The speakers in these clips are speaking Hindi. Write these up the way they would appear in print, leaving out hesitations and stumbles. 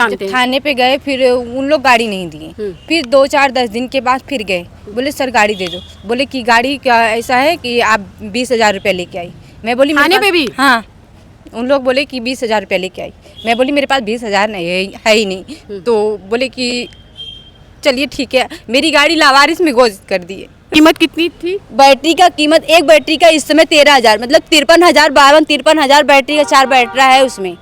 जब थाने पे गए फिर उन लोग गाड़ी नहीं दिए, फिर 2-4-10 दिन के बाद फिर गए, बोले सर गाड़ी दे दो, बोले कि गाड़ी क्या ऐसा है कि आप 20,000 रुपया लेके आई। मैं बोली थाने पे भी? हाँ, उन लोग बोले कि 20,000 रुपया लेके आई। मैं बोली मेरे पास 20,000 नहीं है ही नहीं। तो बोले कि चलिए ठीक है, मेरी गाड़ी लावारिस में घोषित कर दिए। कीमत कितनी थी? बैटरी का कीमत, एक बैटरी का इस समय 13,000, मतलब 53,000, 53,000 बैटरी का 4 बैटरा है उसमें,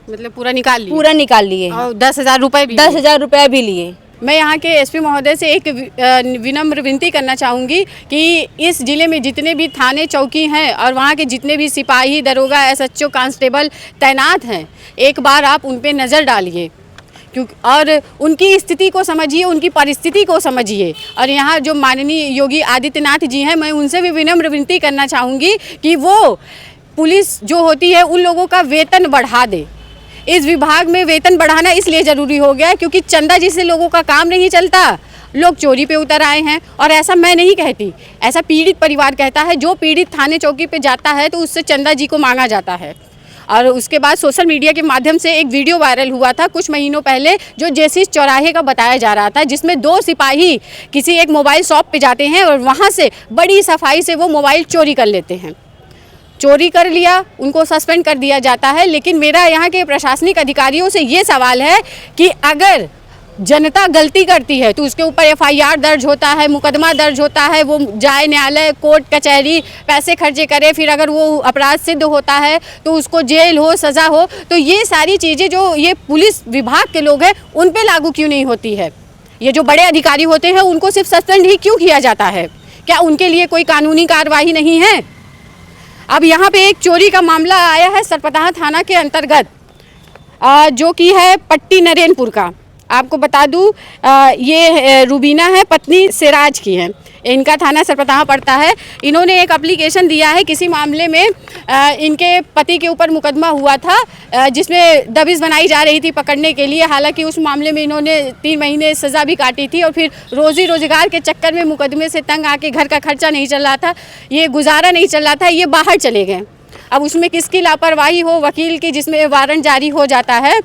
मतलब पूरा निकाल लिया? पूरा निकाल लिए। और 10,000 रुपए भी? 10,000 रुपया भी लिए। मैं यहाँ के एसपी महोदय से एक विनम्र विनती करना चाहूँगी कि इस ज़िले में जितने भी थाने चौकी हैं और वहाँ के जितने भी सिपाही, दरोगा, एसएचओ, कांस्टेबल तैनात हैं, एक बार आप उन पे नज़र डालिए, क्योंकि और उनकी स्थिति को समझिए, उनकी परिस्थिति को समझिए। और यहाँ जो माननीय योगी आदित्यनाथ जी हैं, मैं उनसे भी विनम्र विनती करना चाहूँगी कि वो पुलिस जो होती है उन लोगों का वेतन बढ़ा दे। इस विभाग में वेतन बढ़ाना इसलिए ज़रूरी हो गया क्योंकि चंदा जी से लोगों का काम नहीं चलता, लोग चोरी पे उतर आए हैं। और ऐसा मैं नहीं कहती, ऐसा पीड़ित परिवार कहता है। जो पीड़ित थाने चौकी पे जाता है तो उससे चंदा जी को मांगा जाता है। और उसके बाद सोशल मीडिया के माध्यम से एक वीडियो वायरल हुआ था कुछ महीनों पहले, जो जेसिस चौराहे का बताया जा रहा था, जिसमें 2 सिपाही किसी एक मोबाइल शॉप पे जाते हैं और वहाँ से बड़ी सफाई से वो मोबाइल चोरी कर लेते हैं। चोरी कर लिया, उनको सस्पेंड कर दिया जाता है। लेकिन मेरा यहाँ के प्रशासनिक अधिकारियों से ये सवाल है कि अगर जनता गलती करती है तो उसके ऊपर FIR दर्ज होता है, मुकदमा दर्ज होता है, वो जाए न्यायालय, कोर्ट कचहरी, पैसे खर्चे करे, फिर अगर वो अपराध सिद्ध होता है तो उसको जेल हो, सज़ा हो। तो ये सारी चीज़ें जो ये पुलिस विभाग के लोग हैं उन पे लागू क्यों नहीं होती है? ये जो बड़े अधिकारी होते हैं उनको सिर्फ सस्पेंड ही क्यों किया जाता है? क्या उनके लिए कोई कानूनी कार्रवाई नहीं है? अब यहाँ पे एक चोरी का मामला आया है सरपताह थाना के अंतर्गत, जो कि है पट्टी नरेनपुर का। आपको बता दूँ, ये रूबीना है, पत्नी सिराज की है। इनका थाना सरपताह पड़ता है। इन्होंने एक एप्लीकेशन दिया है किसी मामले में, इनके पति के ऊपर मुकदमा हुआ था जिसमें दबिश बनाई जा रही थी पकड़ने के लिए। हालांकि उस मामले में इन्होंने 3 महीने सज़ा भी काटी थी और फिर रोज़ी रोज़गार के चक्कर में मुकदमे से तंग आके घर का खर्चा नहीं चल रहा था, ये गुजारा नहीं चल रहा था, ये बाहर चले गए। अब उसमें किसकी लापरवाही हो, वकील की, जिसमें वारंट जारी हो जाता है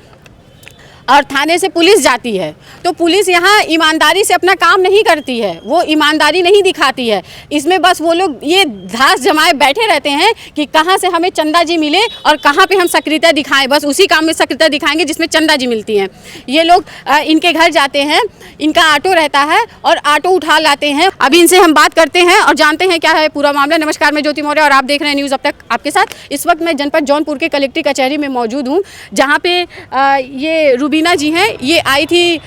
और थाने से पुलिस जाती है, तो पुलिस यहाँ ईमानदारी से अपना काम नहीं करती है, वो ईमानदारी नहीं दिखाती है। इसमें बस वो लोग ये धास जमाए बैठे रहते हैं कि कहाँ से हमें चंदा जी मिले और कहाँ पे हम सक्रियता दिखाएं, बस उसी काम में सक्रियता दिखाएंगे जिसमें चंदा जी मिलती हैं। ये लोग इनके घर जाते हैं, इनका ऑटो रहता है और ऑटो उठा लाते हैं। अभी इनसे हम बात करते हैं और जानते हैं क्या है पूरा मामला। नमस्कार, मैं ज्योति मौर्य और आप देख रहे हैं न्यूज़ अब तक आपके साथ। इस वक्त मैं जनपद जौनपुर के कलेक्ट्री कचहरी में मौजूद हूँ, जहाँ पे ये रूबीना जी हैं, ये आई थी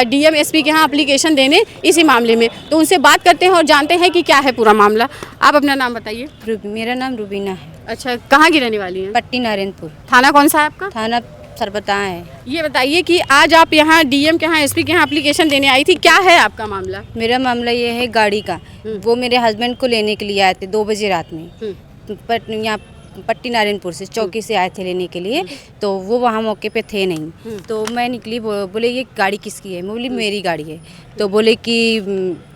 DM SP के यहाँ एप्लीकेशन देने इसी मामले में। तो उनसे बात करते हैं और जानते हैं कि क्या है पूरा मामला। आप अपना नाम बताइए। मेरा नाम रूबीना है। अच्छा, कहाँ की रहने वाली हैं? पट्टी नारायणपुर। थाना कौन सा है आपका? थाना सरपताह है। ये बताइए कि आज आप यहाँ DM के यहाँ SP के यहाँ एप्लीकेशन देने आई थी, क्या है आपका मामला? मेरा मामला ये है गाड़ी का। वो मेरे हस्बैंड को लेने के लिए आए थे 2 बजे रात में, बट यहाँ पट्टी नारायणपुर से चौकी से आए थे लेने के लिए। तो वो वहाँ मौके पे थे नहीं, तो मैं निकली। बोले ये गाड़ी किसकी है? मैं बोली मेरी गाड़ी है। तो बोले कि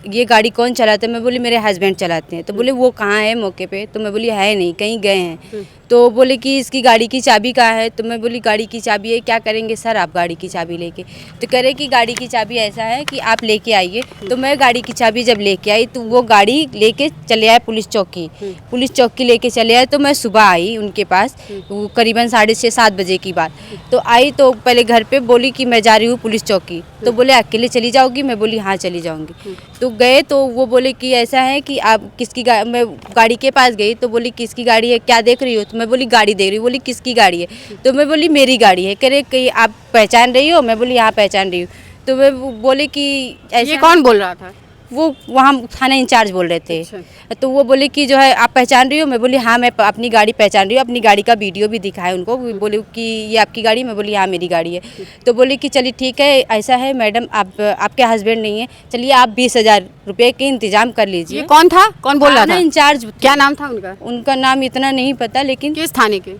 ये गाड़ी कौन चलाता है? मैं बोली मेरे हस्बैंड चलाते हैं। तो बोले वो कहाँ है मौके पे? तो मैं बोली है नहीं, कहीं गए हैं। तो बोले कि इसकी गाड़ी की चाबी कहाँ है? तो मैं बोली गाड़ी की चाबी है, क्या करेंगे सर आप गाड़ी की चाबी लेके? तो कह रहे कि गाड़ी की चाबी ऐसा है कि आप लेके आइए। तो मैं गाड़ी की चाबी जब लेके आई तो वो गाड़ी लेके चले आए पुलिस चौकी लेके चले आए। तो मैं सुबह आई उनके पास, करीबन 6:30-7 बजे की बात। तो आई तो पहले घर पे बोली कि मैं जा रही हूँ पुलिस चौकी। तो बोले अकेले चली जाओगी? मैं बोली हाँ चली जाऊँगी। तो गए तो वो बोले कि ऐसा है कि आप किसकी मैं गाड़ी के पास गई तो बोली किसकी गाड़ी है, क्या देख रही हो? तो मैं बोली गाड़ी देख रही हूँ। बोली किसकी गाड़ी है? तो मैं बोली मेरी गाड़ी है। कह रहे कि आप पहचान रही हो? मैं बोली हाँ पहचान रही हूँ। तो मैं बोले कि ऐसा, ये कौन बोल रहा था? वो वहाँ थाना इंचार्ज बोल रहे थे। अच्छा। तो वो बोले कि जो है आप पहचान रही हो? मैं बोली हाँ मैं अपनी गाड़ी पहचान रही हूँ। अपनी गाड़ी का वीडियो भी दिखाया उनको। बोले कि ये आपकी गाड़ी? मैं बोली हाँ मेरी गाड़ी है। तो बोले कि चलिए ठीक है, ऐसा है मैडम आपके हस्बैंड नहीं है, चलिए आप 20,000 रुपये के इंतजाम कर लीजिए। ये कौन था, कौन बोल रहा था? इंचार्ज। क्या नाम था उनका? उनका नाम इतना नहीं पता, लेकिन किस थाने के?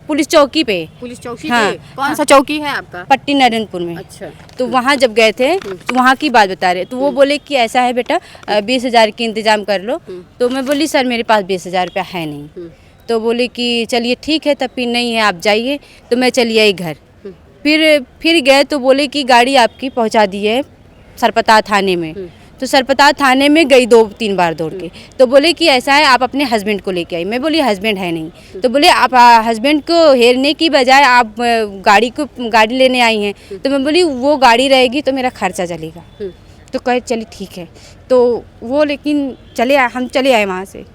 पुलिस चौकी पे। पुलिस चौकी हाँ। पे? कौन सा चौकी है आपका? पट्टी नारायणपुर में। अच्छा। तो वहाँ जब गए थे तो वहाँ की बात बता रहे। तो वो बोले कि ऐसा है बेटा 20,000 की इंतजाम कर लो। तो मैं बोली सर मेरे पास 20,000 रुपया है नहीं। तो बोले कि चलिए ठीक है, तब फिर नहीं है आप जाइए। तो मैं चली आई घर। फिर गए तो बोले कि गाड़ी आपकी पहुंचा दी है सरपता थाने में। तो सरपता थाने में गई 2-3 बार दौड़ के, तो बोले कि ऐसा है आप अपने हस्बैंड को लेके आई। मैं बोली हस्बैंड है नहीं। तो बोले आप हस्बैंड को हेरने की बजाय आप गाड़ी लेने आई हैं। तो मैं बोली वो गाड़ी रहेगी तो मेरा खर्चा चलेगा। तो कहे चलिए ठीक है। तो वो लेकिन हम चले आए वहाँ से।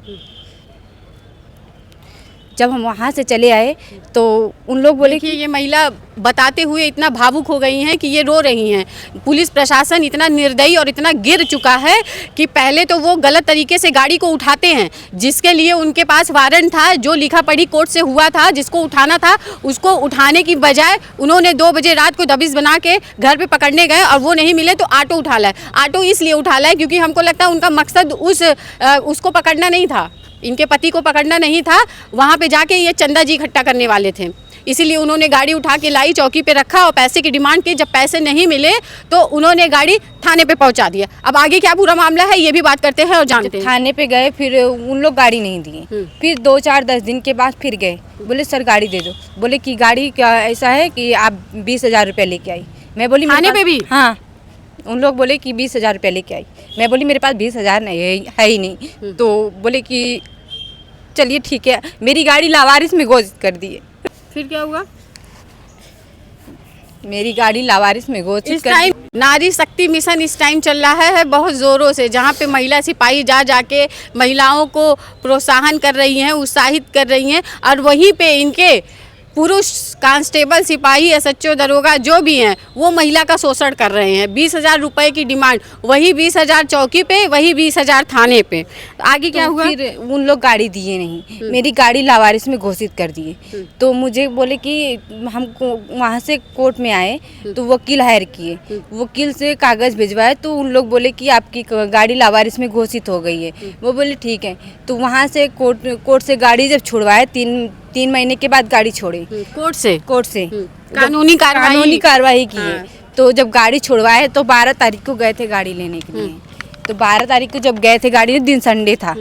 जब हम वहाँ से चले आए तो उन लोग बोले कि ये महिला बताते हुए इतना भावुक हो गई हैं कि ये रो रही हैं। पुलिस प्रशासन इतना निर्दयी और इतना गिर चुका है कि पहले तो वो गलत तरीके से गाड़ी को उठाते हैं, जिसके लिए उनके पास वारंट था, जो लिखा पढ़ी कोर्ट से हुआ था, जिसको उठाना था उसको उठाने की बजाय उन्होंने 2 बजे रात को दबिश बना के घर पे पकड़ने गए और वो नहीं मिले तो ऑटो उठा लाए। ऑटो इसलिए उठा लाए क्योंकि हमको लगता है उनका मकसद उसको पकड़ना नहीं था, इनके पति को पकड़ना नहीं था। वहाँ पे जाके ये चंदा जी इकट्ठा करने वाले थे, इसीलिए उन्होंने गाड़ी उठा के लाई, चौकी पे रखा और पैसे की डिमांड की। जब पैसे नहीं मिले तो उन्होंने गाड़ी थाने पे पहुंचा दिया। अब आगे क्या पूरा मामला है ये भी बात करते हैं और जानते हैं। थाने पे गए, फिर उन लोग गाड़ी नहीं दिए। फिर 2-4-10 दिन के बाद फिर गए, बोले सर गाड़ी दे दो। बोले कि गाड़ी क्या ऐसा है कि आप 20,000 रुपये लेके आई। मैं बोली थाने पे भी? हाँ, उन लोग बोले कि 20,000 रुपये लेके आई। मैं बोली मेरे पास 20,000 नहीं है ही नहीं। तो बोले कि चलिए ठीक है, मेरी गाड़ी लावारिस में घोषित कर दिए। फिर क्या हुआ? मेरी गाड़ी लावारिस में घोषित इस कर टाइम नारी शक्ति मिशन इस टाइम चल रहा है बहुत ज़ोरों से, जहाँ पे महिला सिपाही जाके महिलाओं को प्रोत्साहन कर रही हैं, उत्साहित कर रही हैं, और वहीं पे इनके पुरुष कांस्टेबल, सिपाही, एसएचओ, दरोगा जो भी हैं वो महिला का शोषण कर रहे हैं। 20,000 रुपये की डिमांड, वही 20,000 चौकी पे, वही 20,000 थाने पे। आगे क्या हुआ? फिर उन लोग गाड़ी दिए नहीं, मेरी गाड़ी लावारिस में घोषित कर दिए। तो मुझे बोले कि हमको वहाँ से कोर्ट में आए तो वकील हायर किए, वकील से कागज़ भिजवाए तो उन लोग बोले कि आपकी गाड़ी लावारिस में घोषित हो गई है। वो बोले ठीक है। तो वहाँ से कोर्ट से गाड़ी जब छुड़वाए, 3 महीने के बाद गाड़ी छोड़े कोर्ट से कानूनी कार्रवाई की है। तो जब गाड़ी छुड़वाए तो 12 तारीख को गए थे गाड़ी लेने के लिए। तो 12 तारीख को जब गए थे गाड़ी, दिन संडे था,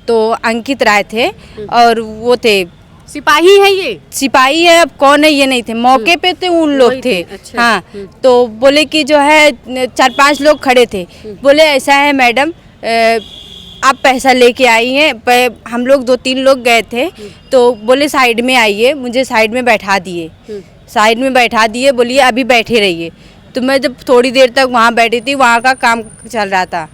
तो अंकित राय थे और वो थे सिपाही है, ये सिपाही है, अब कौन है ये नहीं थे, मौके पे थे उन लोग थे। अच्छा। हाँ, तो बोले कि जो है 4-5 लोग खड़े थे। बोले ऐसा है मैडम, आप पैसा लेके आई हैं। हम लोग 2-3 लोग गए थे तो बोले साइड में आइए, मुझे साइड में बैठा दिए। बोलिए अभी बैठे रहिए। तो मैं जब थोड़ी देर तक वहाँ बैठी थी, वहाँ का काम चल रहा था,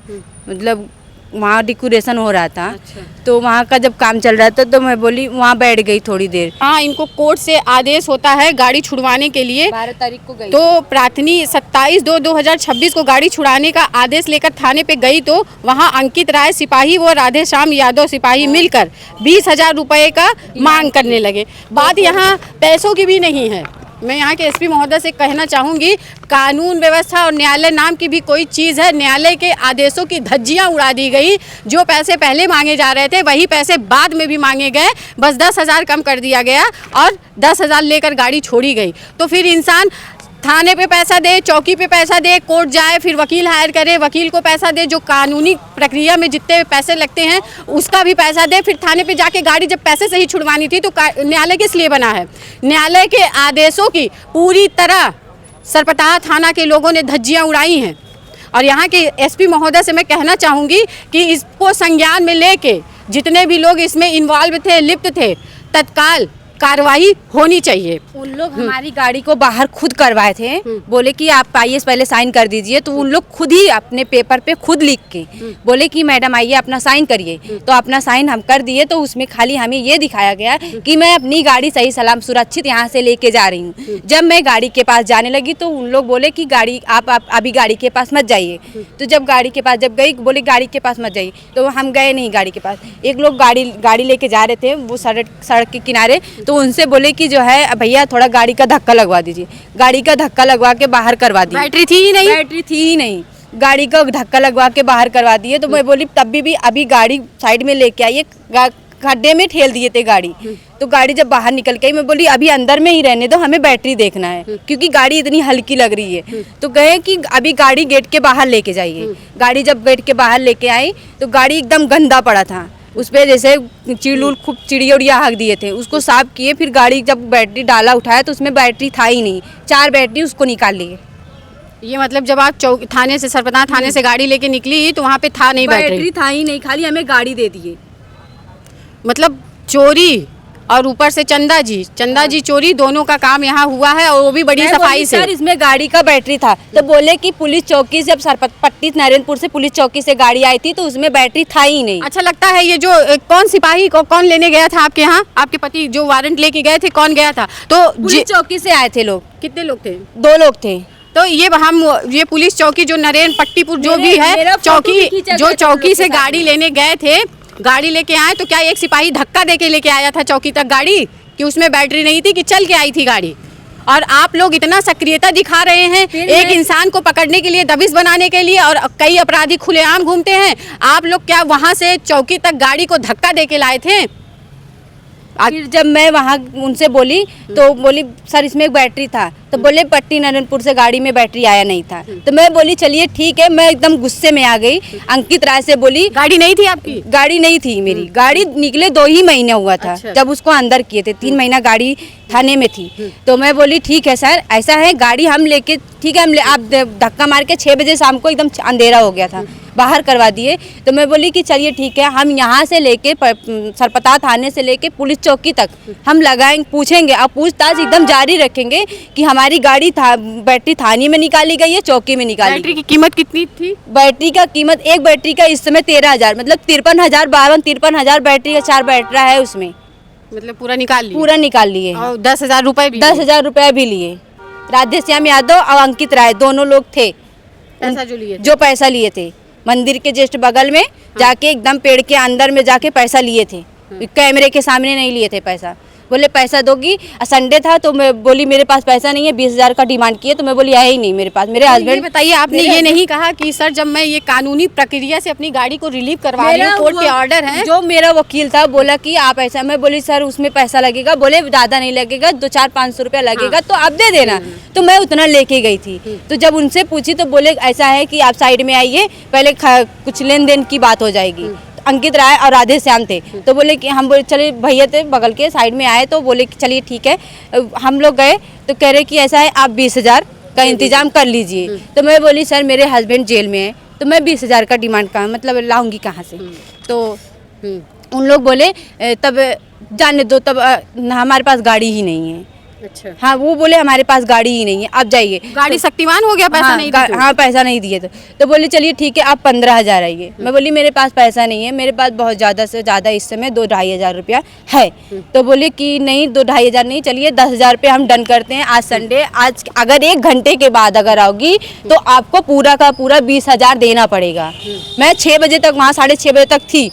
मतलब वहाँ डेकोरेशन हो रहा था। अच्छा। तो वहाँ का जब काम चल रहा था तो मैं बोली वहाँ बैठ गई थोड़ी देर। हाँ, इनको कोर्ट से आदेश होता है गाड़ी छुड़वाने के लिए। 12 तारीख को गई तो प्रार्थनी 27/2/2026 को गाड़ी छुड़ाने का आदेश लेकर थाने पे गई तो वहाँ अंकित राय सिपाही व राधे श्याम यादव सिपाही मिलकर 20,000 रुपये का मांग करने लगे। बात यहाँ पैसों की भी नहीं है। मैं यहाँ के एसपी महोदय से कहना चाहूँगी, कानून व्यवस्था और न्यायालय नाम की भी कोई चीज़ है। न्यायालय के आदेशों की धज्जियाँ उड़ा दी गई। जो पैसे पहले मांगे जा रहे थे वही पैसे बाद में भी मांगे गए, बस 10,000 कम कर दिया गया और 10,000 लेकर गाड़ी छोड़ी गई। तो फिर इंसान थाने पे पैसा दे, चौकी पे पैसा दे, कोर्ट जाए, फिर वकील हायर करे, वकील को पैसा दे, जो कानूनी प्रक्रिया में जितने पैसे लगते हैं उसका भी पैसा दे, फिर थाने पे जाके गाड़ी जब पैसे से ही छुड़वानी थी तो न्यायालय किस लिए बना है? न्यायालय के आदेशों की पूरी तरह सरपताह थाना के लोगों ने धज्जियाँ उड़ाई हैं। और यहाँ के एसपी महोदय से मैं कहना चाहूँगी कि इसको संज्ञान में लेके जितने भी लोग इसमें इन्वॉल्व थे, लिप्त थे, तत्काल कार्रवाई होनी चाहिए। उन लोग हमारी गाड़ी को बाहर खुद करवाए थे। बोले कि आप आइए पहले साइन कर दीजिए। तो उन लोग खुद ही अपने पेपर पे खुद लिख के बोले कि मैडम आइए अपना साइन करिए। तो अपना साइन हम कर दिए। तो उसमें खाली हमें ये दिखाया गया कि मैं अपनी गाड़ी सही सलाम सुरक्षित यहाँ से लेके जा रही हूँ। जब मैं गाड़ी के पास जाने लगी तो उन लोग बोले कि गाड़ी आप अभी गाड़ी के पास मत जाइए। तो जब गाड़ी के पास जब गई, बोले गाड़ी के पास मत जाइए। तो हम गए नहीं गाड़ी के पास। एक लोग गाड़ी लेके जा रहे थे वो सड़क के किनारे। तो उनसे बोले कि जो है भैया थोड़ा गाड़ी का धक्का लगवा दीजिए। गाड़ी का धक्का लगवा के बाहर करवा दिए। बैटरी थी ही नहीं, गाड़ी का धक्का लगवा के बाहर करवा दिए। तो मैं बोली तब भी अभी गाड़ी साइड में लेके आइए, खड्डे में ठेल दिए थे गाड़ी। तो गाड़ी जब बाहर निकल के आई, मैं बोली अभी अंदर में ही रहने दो, हमें बैटरी देखना है क्योंकि गाड़ी इतनी हल्की लग रही है। तो कहे कि अभी गाड़ी गेट के बाहर लेके जाइए। गाड़ी जब गेट के बाहर लेके आई तो गाड़ी एकदम गंदा पड़ा था। उस पर जैसे चिड़ुल खूब चिड़िया उड़िया हक दिए थे, उसको साफ किए। फिर गाड़ी जब बैटरी डाला उठाया तो उसमें बैटरी था ही नहीं, 4 बैटरी उसको निकाल लिए। ये मतलब जब आप थाने से, सरपता थाने से गाड़ी लेके निकली तो वहाँ पे था नहीं बैटरी? था ही नहीं, खाली हमें गाड़ी दे दिए। मतलब चोरी और ऊपर से चंदा जी चोरी, दोनों का काम यहाँ हुआ है, और वो भी बड़ी सफाई से। सर इसमें गाड़ी का बैटरी था, तो बोले कि पुलिस चौकी से, जब पट्टी नारायणपुर से पुलिस चौकी से गाड़ी आई थी तो उसमें बैटरी था ही नहीं। अच्छा लगता है ये जो कौन सिपाही को कौन लेने गया था आपके यहाँ? आपके पति जो वारंट लेके गए थे, कौन गया था? तो पुलिस चौकी से आए थे लोग। कितने लोग थे? 2 लोग थे। तो ये पुलिस चौकी जो नरेन पट्टीपुर जो भी है चौकी, जो चौकी से गाड़ी लेने गए थे, गाड़ी लेके आए, तो क्या एक सिपाही धक्का देके लेके आया था चौकी तक गाड़ी, कि उसमें बैटरी नहीं थी, कि चल के आई थी गाड़ी? और आप लोग इतना सक्रियता दिखा रहे हैं एक इंसान को पकड़ने के लिए, दबिश बनाने के लिए, और कई अपराधी खुलेआम घूमते हैं। आप लोग क्या वहां से चौकी तक गाड़ी को धक्का देके लाए थे? फिर जब मैं वहाँ उनसे बोली तो बोली सर इसमें एक बैटरी था, तो बोले पट्टी नारायणपुर से गाड़ी में बैटरी आया नहीं था। तो मैं बोली चलिए ठीक है, मैं एकदम गुस्से में आ गई। अंकित राय से बोली गाड़ी नहीं थी आपकी? गाड़ी नहीं थी मेरी, गाड़ी निकले 2 ही महीने हुआ था। अच्छा। जब उसको अंदर किए थे, 3 महीना गाड़ी थाने में थी। तो मैं बोली ठीक है सर, ऐसा है गाड़ी हम लेके, ठीक है आप धक्का मार के 6 बजे शाम को, एकदम अंधेरा हो गया था, बाहर करवा दिए। तो मैं बोली कि चलिए ठीक है, हम यहाँ से लेके सरपता थाने से लेके पुलिस चौकी तक हम लगाएंगे, पूछेंगे और पूछताछ एकदम जारी रखेंगे कि हमारी गाड़ी बैटरी थाने में निकाली गई है, चौकी में निकाली। बैटरी की कीमत कितनी थी? बैटरी का कीमत, एक बैटरी का इस समय 13,000, मतलब 53,000, 53,000 बैटरी का 4 बैटरा है उसमें। मतलब पूरा निकाल लिए? पूरा निकाल लिए। और 10,000 रुपए भी? 10,000 रुपए भी लिए। राधेश्याम यादव और अंकित राय दोनों लोग थे। पैसा जो लिए थे? जो पैसा लिए थे, मंदिर के जस्ट बगल में जाके एकदम पेड़ के अंदर में जाके पैसा लिए थे। कैमरे के सामने नहीं लिए थे पैसा। बोले पैसा दोगी, संडे था तो मैं बोली मेरे पास पैसा नहीं है, 20,000 का डिमांड किए। तो मैं बोली है ही नहीं मेरे पास। मेरे हस्बैंड, बताइए, आपने ये नहीं कहा कि सर जब मैं ये कानूनी प्रक्रिया से अपनी गाड़ी को रिलीव करवा रही हूँ, कोर्ट के ऑर्डर है? जो मेरा वकील था बोला कि आप ऐसा, मैं बोली सर उसमें पैसा लगेगा, बोले ज़्यादा नहीं लगेगा, 200-500 रुपया लगेगा। तो आप दे देना। तो मैं उतना लेके गई थी। तो जब उनसे पूछी तो बोले ऐसा है कि आप साइड में आइए, पहले कुछ लेन देन की बात हो जाएगी। अंकित राय और राधेश्याम थे। तो बोले कि हम बोले चलिए, भैया थे बगल के साइड में आए तो बोले कि चलिए ठीक है। हम लोग गए तो कह रहे कि ऐसा है आप 20,000 का इंतजाम कर लीजिए। तो मैं बोली सर मेरे हस्बैंड जेल में है, तो मैं 20,000 का डिमांड कहाँ, मतलब लाऊंगी कहाँ से? तो उन लोग बोले तब जाने दो, तब हमारे पास गाड़ी ही नहीं है। अच्छा। हाँ, वो बोले हमारे पास गाड़ी ही नहीं है, आप जाइए। गाड़ी शक्तिमान हो गया, पैसा नहीं दिए? हाँ पैसा नहीं दिए। तो बोले चलिए ठीक है, आप 15,000 आइए। मैं बोली मेरे पास पैसा नहीं है, मेरे पास बहुत ज़्यादा से ज़्यादा इस समय 2-2,500 रुपया है। तो बोले कि नहीं 2-2,500 नहीं, चलिए 10,000 रुपये हम डन करते हैं। आज संडे, आज अगर 1 घंटे के बाद अगर आओगी तो आपको पूरा का पूरा 20,000 देना पड़ेगा। मैं 6 बजे तक वहाँ, 6:30 बजे तक थी।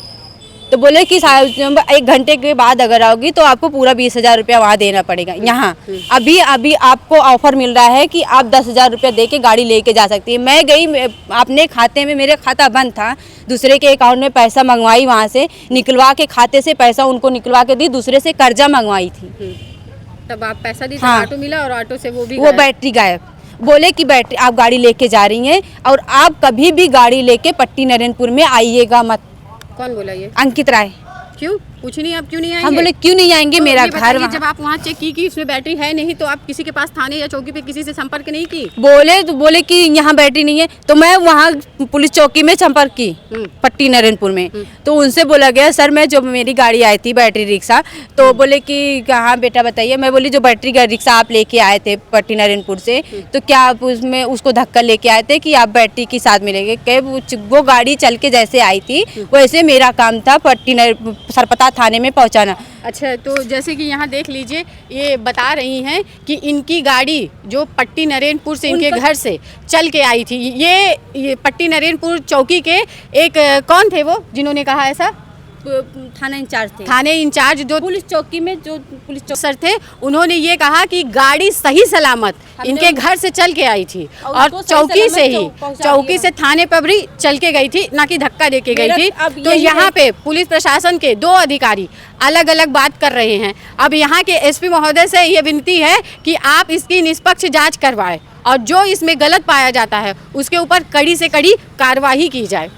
तो बोले कि 1 घंटे के बाद अगर आओगी तो आपको पूरा 20,000 रुपया वहाँ देना पड़ेगा। यहाँ अभी आपको ऑफर मिल रहा है कि आप 10,000 रुपया दे के गाड़ी लेके जा सकती है। मैं गई अपने खाते में, मेरे खाता बंद था, दूसरे के अकाउंट में पैसा मंगवाई, वहाँ से निकलवा के खाते से पैसा उनको निकलवा के दी, दूसरे से कर्जा मंगवाई थी। तब आप पैसा दी? हाँ। ऑटो मिला और ऑटो से वो बैटरी गायब। बोले कि बैटरी आप गाड़ी लेके जा रही हैं और आप कभी भी गाड़ी लेके पट्टी नारायणपुर में आइएगा मत। कौन बोला ये? अंकित राय। क्यों पूछी नहीं, आप क्यों नहीं आएंगे? हम बोले क्यों नहीं आएंगे, तो मेरा घर वहाँ। जब आप वहाँ चेक की कि उसमें बैटरी है नहीं, तो आप किसी के पास थाने या चौकी पे किसी से संपर्क नहीं की? बोले कि यहाँ बैटरी नहीं है। तो मैं वहाँ पुलिस चौकी में संपर्क की, पट्टी नारायणपुर में। तो उनसे बोला गया सर मैं, जो मेरी गाड़ी आई थी बैटरी रिक्शा, तो बोले कि हाँ बेटा बताइए। मैं बोली जो बैटरी का रिक्शा आप लेके आए थे पट्टी नारायणपुर से, तो क्या आप उसमें उसको धक्का लेके आए थे कि आप बैटरी के साथ मिलेंगे? क्या वो गाड़ी चल के जैसे आई थी वैसे मेरा काम था पट्टी सरपता थाने में पहुंचाना। अच्छा, तो जैसे कि यहाँ देख लीजिए, ये बता रही हैं कि इनकी गाड़ी जो पट्टी नारायणपुर से इनके घर से चल के आई थी, ये पट्टी नारायणपुर चौकी के एक कौन थे वो जिन्होंने कहा ऐसा? थाना इंचार्ज थे। थाने इंचार्ज जो पुलिस चौकी में जो पुलिस सर थे, उन्होंने ये कहा कि गाड़ी सही सलामत इनके घर से चल के आई थी और चौकी से ही, चौकी से थाने पर भी चल के गई थी, ना कि धक्का दे के गई थी। तो यहाँ पे पुलिस प्रशासन के 2 अधिकारी अलग अलग बात कर रहे हैं। अब यहाँ के एसपी महोदय से ये विनती है कि आप इसकी निष्पक्ष जाँच करवाएं और जो इसमें गलत पाया जाता है उसके ऊपर कड़ी से कड़ी कार्रवाई की जाए।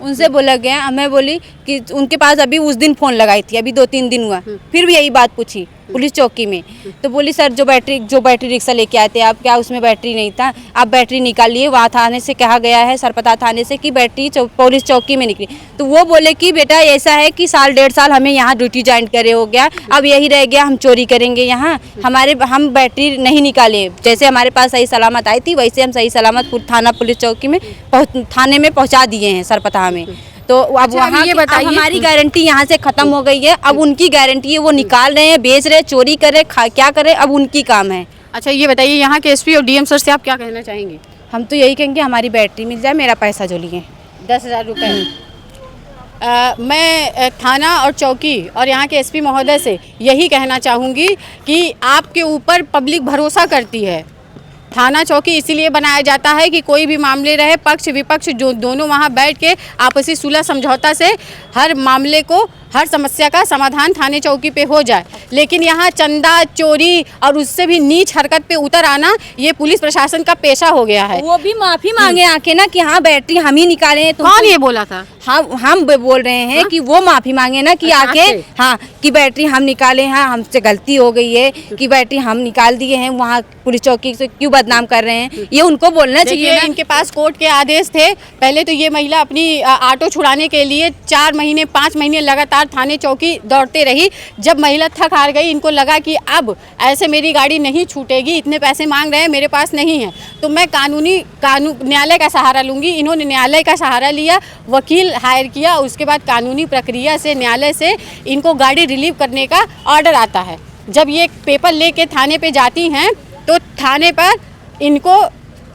उनसे बोला गया। मैं बोली कि उनके पास अभी उस दिन फ़ोन लगाई थी, अभी 2-3 दिन हुआ, फिर भी यही बात पूछी पुलिस चौकी में। तो बोली सर जो बैटरी रिक्शा लेके आए थे आप, क्या उसमें बैटरी नहीं था, आप बैटरी निकालिए। वहाँ थाने से कहा गया है, सरपता थाने से, कि बैटरी पुलिस चौकी में निकली। तो वो बोले कि बेटा ऐसा है कि 1.5 साल हमें यहाँ ड्यूटी ज्वाइन करे हो गया, अब यही रह गया, हम चोरी करेंगे यहाँ, हम बैटरी नहीं निकाले। जैसे हमारे पास सही सलामत आई थी वैसे हम सही सलामत थाना पुलिस चौकी में थाने में पहुँचा दिए हैं सरपता में। तो अब अच्छा, वहाँ ये बताइए, हमारी गारंटी यहाँ से खत्म हो गई है, अब उनकी गारंटी है, वो निकाल रहे हैं, बेच रहे हैं, चोरी कर रहे हैं, क्या करें, अब उनकी काम है। अच्छा ये बताइए, यहाँ के एसपी और डीएम सर से आप क्या कहना चाहेंगे? हम तो यही कहेंगे हमारी बैटरी मिल जाए, मेरा पैसा जो लिए 10,000 रुपये। मैं थाना और चौकी और यहाँ के एसपी महोदय से यही कहना चाहूँगी कि आपके ऊपर पब्लिक भरोसा करती है। थाना चौकी इसीलिए बनाया जाता है कि कोई भी मामले रहे, पक्ष विपक्ष जो दोनों वहाँ बैठ के आपसी सुलह समझौता से हर मामले को, हर समस्या का समाधान थाने चौकी पे हो जाए। लेकिन यहाँ चंदा चोरी और उससे भी नीच हरकत पे उतर आना ये पुलिस प्रशासन का पेशा हो गया है। वो भी माफी मांगे आके ना कि हाँ बैटरी हम ही निकाले हैं। कौन ये बोला था? हम बोल रहे हैं हाँ? कि वो माफी मांगे ना कि अच्छा, आके हाँ कि बैटरी हम निकाले हैं, हमसे गलती हो गई है कि बैटरी हम निकाल दिए हैं, वहाँ पुलिस चौकी से क्यों बदनाम कर रहे हैं, ये उनको बोलना चाहिए ना। इनके पास कोर्ट के आदेश थे। पहले तो ये महिला अपनी ऑटो छुड़ाने के लिए 4 महीने 5 महीने लगातार थाने चौकी दौड़ते रही। जब महिला थक हार गई, इनको लगा कि अब ऐसे मेरी गाड़ी नहीं छूटेगी, इतने पैसे मांग रहे हैं, मेरे पास नहीं है, तो मैं न्यायालय का सहारा लूंगी। इन्होंने न्यायालय का सहारा लिया, वकील हायर किया, उसके बाद कानूनी प्रक्रिया से न्यायालय से इनको गाड़ी रिलीव करने का ऑर्डर आता है। जब ये पेपर लेके थाने पे जाती हैं तो थाने पर इनको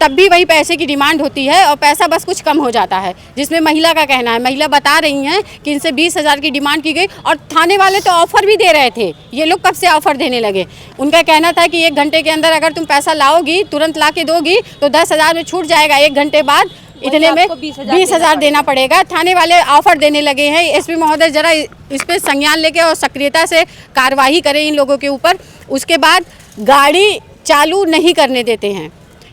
तब भी वही पैसे की डिमांड होती है और पैसा बस कुछ कम हो जाता है, जिसमें महिला का कहना है, महिला बता रही हैं कि इनसे 20,000 की डिमांड की गई और थाने वाले तो ऑफ़र भी दे रहे थे। ये लोग कब से ऑफ़र देने लगे? उनका कहना था कि 1 घंटे के अंदर अगर तुम पैसा लाओगी, तुरंत ला के दोगी तो 10,000 में छूट जाएगा, 1 घंटे बाद इतने में 20,000 देना पड़ेगा। थाने वाले ऑफ़र देने लगे हैं। एसपी महोदय जरा इस पर संज्ञान लेके और सक्रियता से कार्रवाई करें इन लोगों के ऊपर। उसके बाद गाड़ी चालू नहीं करने देते हैं,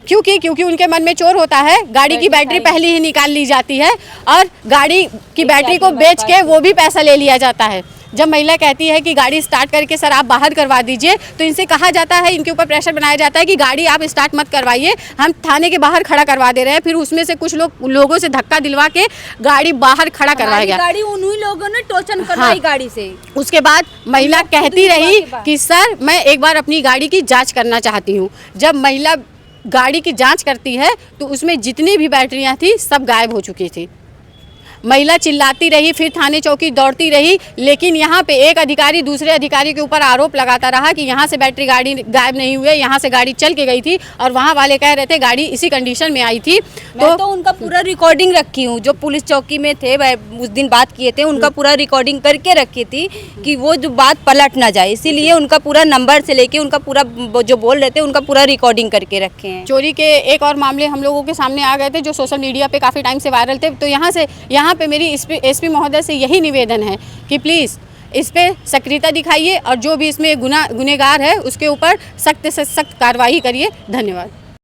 क्योंकि उनके मन में चोर होता है। गाड़ी की बैटरी पहले ही निकाल ली जाती है और गाड़ी की बैटरी को बेच के वो भी पैसा ले लिया जाता है। जब महिला कहती है कि गाड़ी स्टार्ट करके सर आप बाहर करवा दीजिए, तो इनसे कहा जाता है, इनके ऊपर प्रेशर बनाया जाता है कि गाड़ी आप स्टार्ट मत करवाइए, हम थाने के बाहर खड़ा करवा दे रहे हैं। फिर उसमें से कुछ लोगों से धक्का दिलवा के गाड़ी बाहर खड़ा करवाया गया। गाड़ी उन्हीं लोगों ने टोचन करवाई गाड़ी से। उसके बाद महिला कहती रही कि सर मैं एक बार अपनी गाड़ी की जाँच करना चाहती हूँ। जब महिला गाड़ी की जांच करती है तो उसमें जितनी भी बैटरियां थी सब गायब हो चुकी थी। महिला चिल्लाती रही, फिर थाने चौकी दौड़ती रही, लेकिन यहाँ पे एक अधिकारी दूसरे अधिकारी के ऊपर आरोप लगाता रहा कि यहाँ से बैटरी गाड़ी गायब नहीं हुई, यहाँ से गाड़ी चल के गई थी और वहाँ वाले कह रहे थे गाड़ी इसी कंडीशन में आई थी। तो उनका पूरा रिकॉर्डिंग रखी हूँ, जो पुलिस चौकी में थे उस दिन बात किए थे, उनका पूरा रिकॉर्डिंग करके रखी थी कि वो जो बात पलट ना जाए, इसीलिए उनका पूरा नंबर से लेके उनका पूरा जो बोल रहे थे उनका पूरा रिकॉर्डिंग करके रखे हैं। चोरी के एक और मामले हम लोगों के सामने आ गए थे जो सोशल मीडिया पे काफ़ी टाइम से वायरल थे। तो यहाँ पे मेरी एसपी महोदय से यही निवेदन है कि प्लीज़ इस पे सक्रियता दिखाइए और जो भी इसमें गुनहगार है उसके ऊपर सख्त से सख्त कार्रवाई करिए। धन्यवाद।